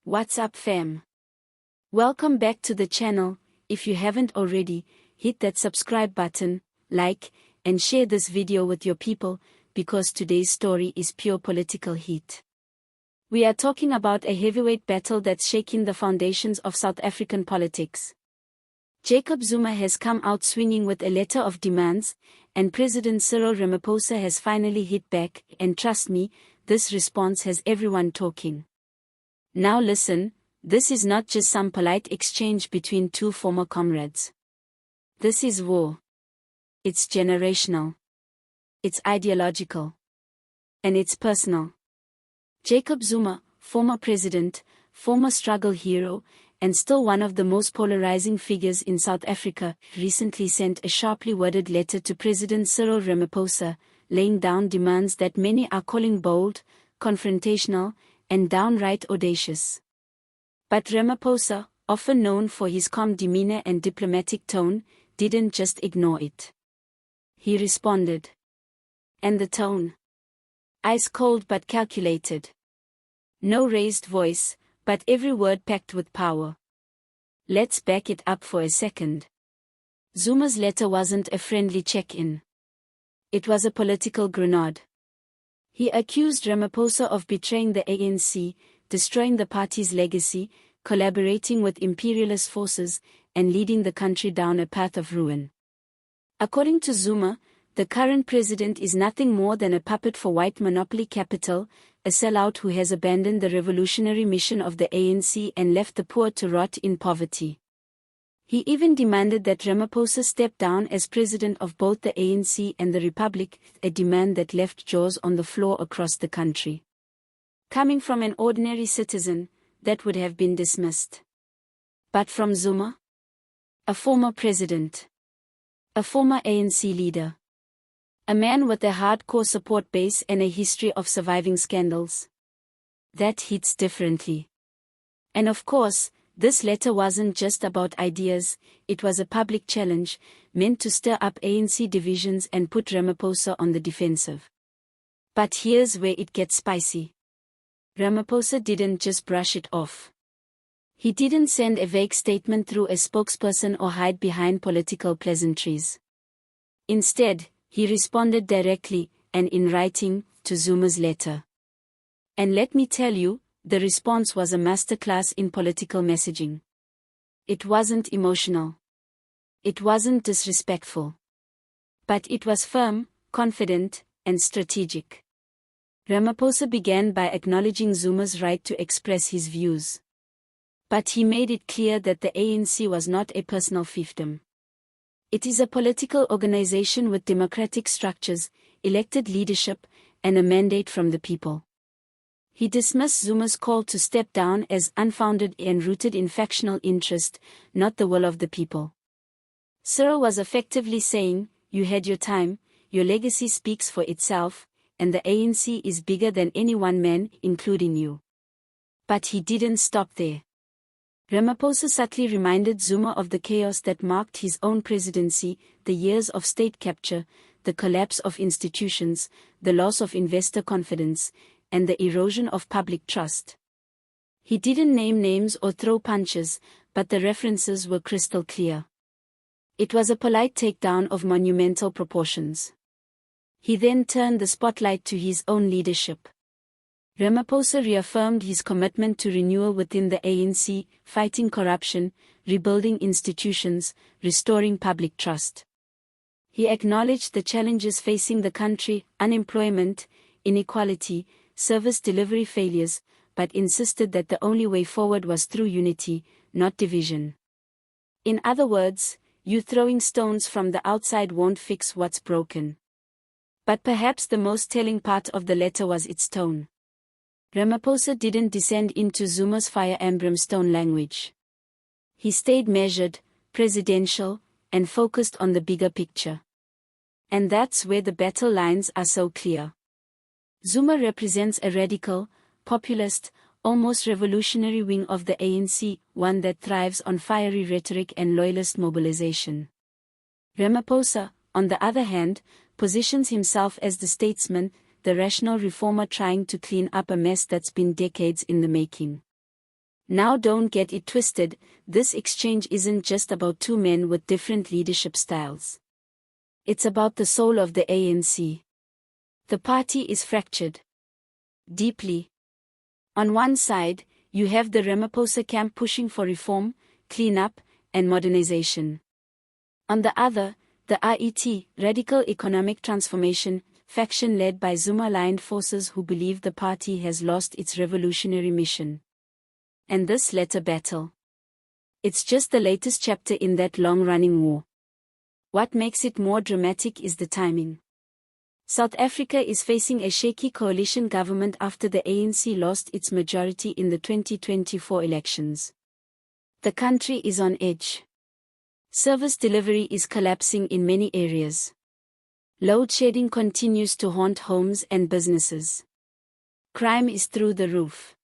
What's up, fam? Welcome back to the channel. If you haven't already, hit that subscribe button, like, and share this video with your people, because today's story is pure political heat. We are talking about a heavyweight battle that's shaking the foundations of South African politics. Jacob Zuma has come out swinging with a letter of demands, and President Cyril Ramaphosa has finally hit back, and trust me, this response has everyone talking. Now listen, this is not just some polite exchange between two former comrades. This is war. It's generational. It's ideological. And it's personal. Jacob Zuma, former president, former struggle hero, and still one of the most polarizing figures in South Africa, recently sent a sharply worded letter to President Cyril Ramaphosa, laying down demands that many are calling bold, confrontational, and downright audacious. But Ramaphosa, often known for his calm demeanor and diplomatic tone, didn't just ignore it. He responded. And the tone? Ice cold but calculated. No raised voice, but every word packed with power. Let's back it up for a second. Zuma's letter wasn't a friendly check-in. It was a political grenade. He accused Ramaphosa of betraying the ANC, destroying the party's legacy, collaborating with imperialist forces, and leading the country down a path of ruin. According to Zuma, the current president is nothing more than a puppet for white monopoly capital, a sellout who has abandoned the revolutionary mission of the ANC and left the poor to rot in poverty. He even demanded that Ramaphosa step down as president of both the ANC and the Republic, a demand that left jaws on the floor across the country. Coming from an ordinary citizen, that would have been dismissed. But from Zuma? A former president. A former ANC leader. A man with a hardcore support base and a history of surviving scandals. That hits differently. And of course, this letter wasn't just about ideas, it was a public challenge, meant to stir up ANC divisions and put Ramaphosa on the defensive. But here's where it gets spicy. Ramaphosa didn't just brush it off. He didn't send a vague statement through a spokesperson or hide behind political pleasantries. Instead, he responded directly, and in writing, to Zuma's letter. And let me tell you, the response was a masterclass in political messaging. It wasn't emotional. It wasn't disrespectful. But it was firm, confident, and strategic. Ramaphosa began by acknowledging Zuma's right to express his views. But he made it clear that the ANC was not a personal fiefdom. It is a political organization with democratic structures, elected leadership, and a mandate from the people. He dismissed Zuma's call to step down as unfounded and rooted in factional interest, not the will of the people. Cyril was effectively saying, you had your time, your legacy speaks for itself, and the ANC is bigger than any one man, including you. But he didn't stop there. Ramaphosa subtly reminded Zuma of the chaos that marked his own presidency, the years of state capture, the collapse of institutions, the loss of investor confidence, and the erosion of public trust. He didn't name names or throw punches, but the references were crystal clear. It was a polite takedown of monumental proportions. He then turned the spotlight to his own leadership. Ramaphosa reaffirmed his commitment to renewal within the ANC, fighting corruption, rebuilding institutions, restoring public trust. He acknowledged the challenges facing the country, unemployment, inequality, service delivery failures, but insisted that the only way forward was through unity, not division. In other words, you throwing stones from the outside won't fix what's broken. But perhaps the most telling part of the letter was its tone. Ramaphosa didn't descend into Zuma's fire and brimstone language. He stayed measured, presidential, and focused on the bigger picture. And that's where the battle lines are so clear. Zuma represents a radical, populist, almost revolutionary wing of the ANC, one that thrives on fiery rhetoric and loyalist mobilization. Ramaphosa, on the other hand, positions himself as the statesman, the rational reformer trying to clean up a mess that's been decades in the making. Now don't get it twisted, this exchange isn't just about two men with different leadership styles. It's about the soul of the ANC. The party is fractured deeply. On one side, you have the Ramaphosa camp pushing for reform, cleanup, and modernization. On the other, the RET, Radical Economic Transformation, faction led by Zuma-aligned forces who believe the party has lost its revolutionary mission. And this latter battle, it's just the latest chapter in that long-running war. What makes it more dramatic is the timing. South Africa is facing a shaky coalition government after the ANC lost its majority in the 2024 elections. The country is on edge. Service delivery is collapsing in many areas. Load shedding continues to haunt homes and businesses. Crime is through the roof.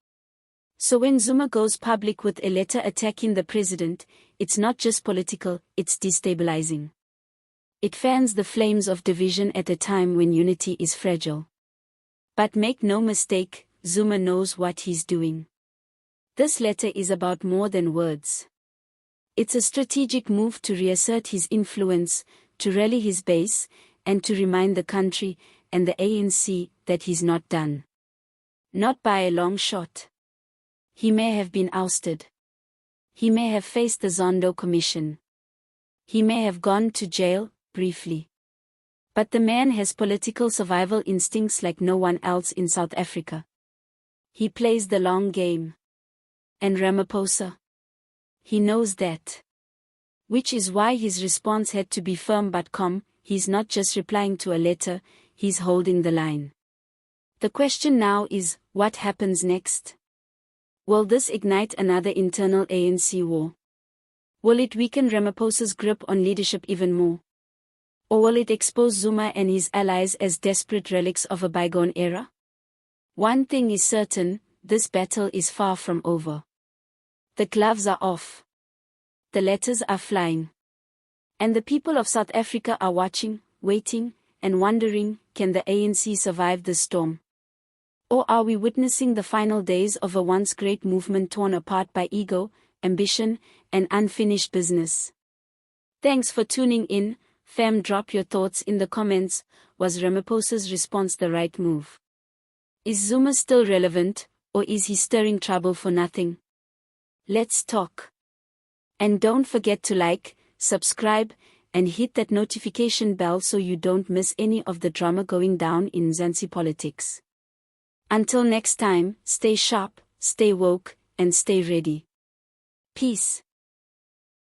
So when Zuma goes public with a letter attacking the president, it's not just political, it's destabilizing. It fans the flames of division at a time when unity is fragile. But make no mistake, Zuma knows what he's doing. This letter is about more than words. It's a strategic move to reassert his influence, to rally his base, and to remind the country and the ANC that he's not done. Not by a long shot. He may have been ousted. He may have faced the Zondo Commission. He may have gone to jail, briefly. But the man has political survival instincts like no one else in South Africa. He plays the long game. And Ramaphosa? He knows that. Which is why his response had to be firm but calm. He's not just replying to a letter, he's holding the line. The question now is, what happens next? Will this ignite another internal ANC war? Will it weaken Ramaphosa's grip on leadership even more? Or will it expose Zuma and his allies as desperate relics of a bygone era? One thing is certain, this battle is far from over. The gloves are off. The letters are flying. And the people of South Africa are watching, waiting, and wondering, can the ANC survive this storm? Or are we witnessing the final days of a once great movement torn apart by ego, ambition, and unfinished business? Thanks for tuning in, fam. Drop your thoughts in the comments. Was Ramaphosa's response the right move? Is Zuma still relevant, or is he stirring trouble for nothing? Let's talk. And don't forget to like, subscribe, and hit that notification bell so you don't miss any of the drama going down in Mzansi politics. Until next time, stay sharp, stay woke, and stay ready. Peace.